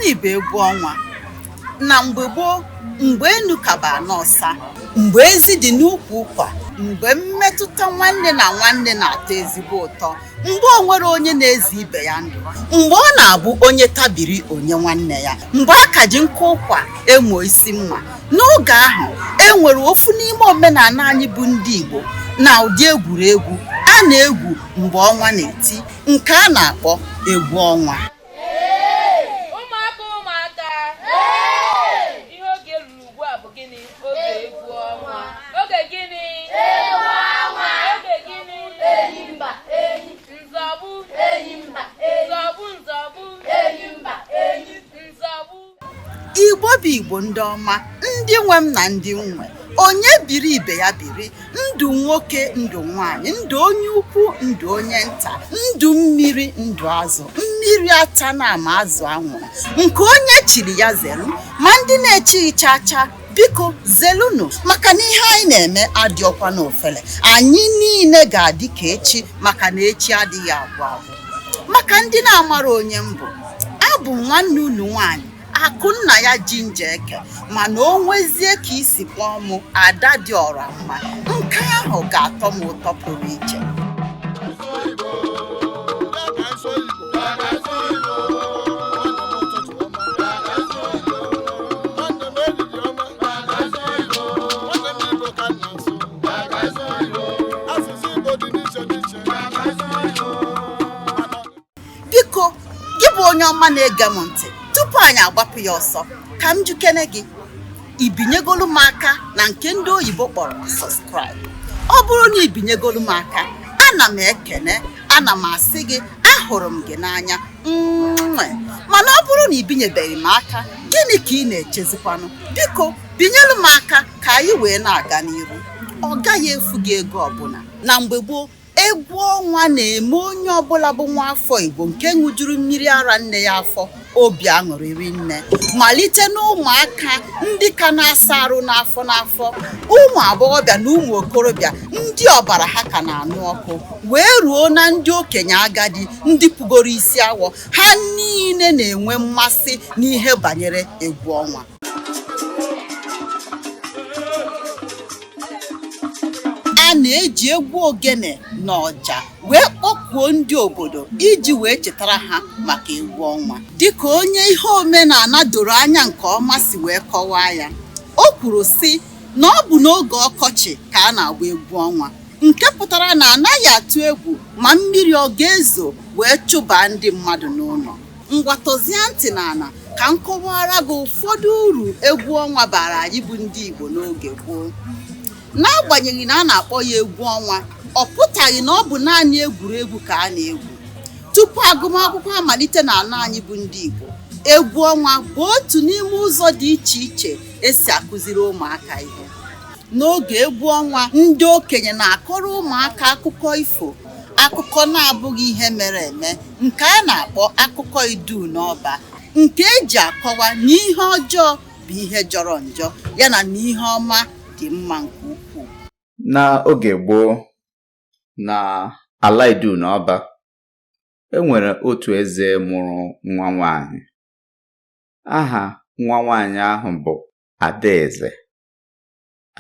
Gịnị bụ egwu ọnwa? Na mgbe gboo, mgbe enu kaba n'ọsa, mgbe ezi dị n'ukwu ụkwa, mgbe mmetụta nwanne na nwanne na-atọ ezigbo ụtọ, mgbe o nwere onye na-ezi ibe ya ndụ, mgbe ọ na-abụ onye tabiri onye nwanne ya, mgbe aka ji nkụ ụkwa emo isi mma. N'oge ahụ, e nwere ofu n'ime omenala anyị bụ ndị Igbo na ụdị egwuregwu a na-egwu mgbe ọnwa na-eti, nke a na-akpọ egwu ọnwa. Igbo bụ Igbo ndị ọma, ndị nwe m na ndị nwe, onye biri ibe ya biri, ndụ nwoke ndụ nwanyị, ndụ onye ukwu ndụ onye nta, ndụ mmiri ndụ azụ, mmiri ata na ama azụ anwụrụ, nke onye chiri ya zelu, ma ndị na-echighị chacha biko zelunu, maka na ihe anyị na-eme adịọkwa n'ofele. Anyị niile ga-adị ka echi, maka na echi adịghị agwụ agwụ. Maka ndị na-amara onye mbụ, abụ nwanne unu nwanyị Akụnna ya Jinja Eke, mana o nwezie ka isi kpọọ mụ ada dị ọra mma. Nke ahụ ga-atọ m ụtọ pụrụ iche. Biko, gị bụ onye ọma na-ege m ntị, tupu anyị agbapụ ya ọsọ, ka m jukene gị ibinyegolu m aka na nke ndị oyibo kpọrọ subscribe. Ọ bụrụ na ibinyegolu m aka, ana m ekene, ana m asị gị ahụrụ m gị n'anya, mana ọ bụrụ na ibinyebeghị m aka, gịnị ka ị na-echezikwanụ? Biko binyelu m aka ka anyị wee na-aga n'iru. Ọ gaghị efu gị ego ọbụla. Na mgbe gboo, egwu ọnwa na-eme onye ọbụla bụ nwa afọ Igbo nke ṅụjuru mmiri ara nne ya afọ obi aṅụrịrị nne, malite n'ụmụaka ndị ka na-asa arụ n'afọ n'afọ, ụmụ agbọghọbịa na ụmụ okorobịa ndị ọbara ha ka na-anụ ọkụ, wee ruo na ndị okenye agadi ndị pụgoro isi awọ, ha niile na-enwe mmasị n'ihe banyere egwu ọnwa. A na-eji egwu ogene na ọja wee kpọkuo ndị obodo iji wee chetara ha maka egwu ọnwa. Dịka onye ihe omenala doro anya nke ọma si wee kọwaa ya, o kwuru sị na ọ bụ n'oge ọkọchị ka a na-agba egwu ọnwa, nke pụtara na anaghị atụ egwu ma mmiri ọ ga-ezo wee chụbaa ndị mmadụ n'ụlọ. Ngwa tozie ntị n'ala ka m kọwara gị ụfọdụ uru egwu ọnwa bara anyị bụ ndị Igbo n'oge gboo. N'agbanyeghị na a na-akpọ ya egwu ọnwa, ọ pụtaghị na ọ bụ naanị egwuregwu ka a na-egwu. Tupu agụmakwụkwọ amalite n'ala anyị bụ ndị Igbo, egwu ọnwa bụ otu n'ime ụzọ dị iche iche esi akụziri ụmụaka ihe. N'oge egwu ọnwa, ndị okenye na-akọrọ ụmụaka akụkọ ifo, akụkọ na-abụghị ihe mere eme, nke a na-akpọ akụkọ idu n'ọba, nke eji akọwa na ihe ọjọọ bụ ihe jọrọ njọ, yana na ihe ọma dị mma nke ukwuu. N'oge gboo, na ala idu n'ọba, e nwere otu eze mụrụ nwa nwanyị. Aha nwa nwanyị ahụ bụ Adaeze.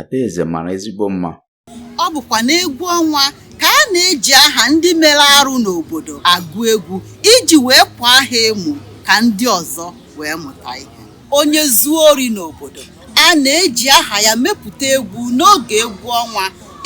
Adaeze mara ezigbo mma. Ọ bụkwa n'egwu ọnwa ka a na-eji aha ndị mere arụ n'obodo agụ egwu iji wee pụọ aha emu ka ndị ọzọ wee mụta ihe. Onye zuo ori n'obodo, a na-eji aha ya mepụta egwu n'oge egwu ọnwa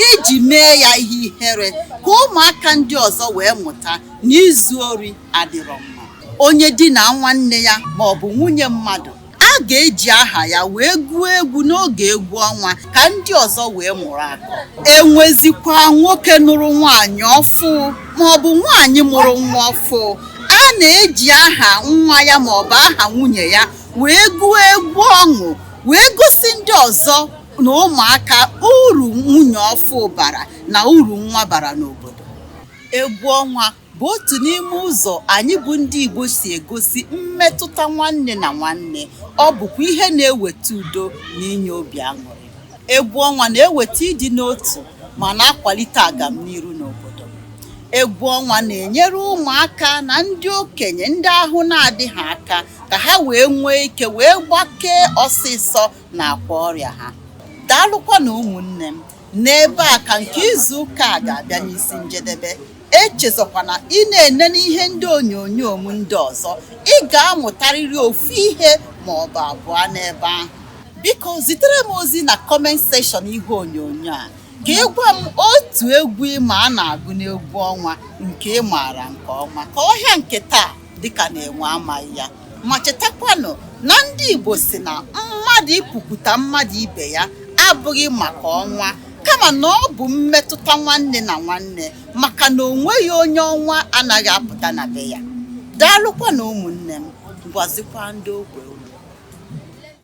iji mee ya ihe ihere, ka ụmụaka ndị ọzọ wee mụta na izu ori adịrọ mma. Onye di na nwanne ya ma ọ bụ nwunye mmadụ, a ga-eji aha ya wee gụọ egwu n'oge egwu ọnwa ka ndị ọzọ wee mụrụ akọ. Enwezikwa nwoke nụrụ nwaanyị ọfụ ma ọ bụ nwaanyị mụrụ nwa ọfụ, a na-eji aha nwa ya ma ọ bụ aha nwunye ya wee gụọ egwu ọṅụ, wee gosi ndị ọzọ na ụmụaka uru nwunye ọfụ bara na uru nwa bara n'obodo. Egwu ọnwa bụ otu n'ime ụzọ anyị bụ ndị Igbo si egosi mmetụta nwanne na nwanne. Ọ bụkwa ihe na-eweta udo na inye obi aṅụrị. Egwu ọnwa na-eweta ịdị n'otu ma na-akwalite agamniru n'obodo. Egwu ọnwa na-enyere ụmụaka na ndị okenye ndị ahụ na-adịghị aka ka ha wee nwee ike wee gbakee ọsịsọ n'akwa ọrịa ha. Daalụkwa na ụmụnne m, n'ebe a ka nke izu ụka a ga-abịa n'isi njedebe. Echezọkwana ị na-ene n'ihe ndị onyonyo m ndị ọzọ, ị ga-amụtarịrị ofu ihe ma ọ bụ abụọ n'ebe ahụ. Biko zitere m ozi na comment section ihe onyonyo a ka ị gwa m otu egwu ịma a na-agụ n'egwu ọnwa nke ị maara nke ọma, ka ọhịa nke taa dịka na-enwe amaghị ya. Ma chetakwanụ na ndị Igbo si na mmadụ ikwupụta mmadụ ibe ya abụghị maka ọnwa, kama na ọ bụ mmetụta nwanne na nwanne, maka na o nweghị onye ọnwa anaghị apụta na be ya. Daalụkwa na ụmụnne m, gwazikwa ndị ogwe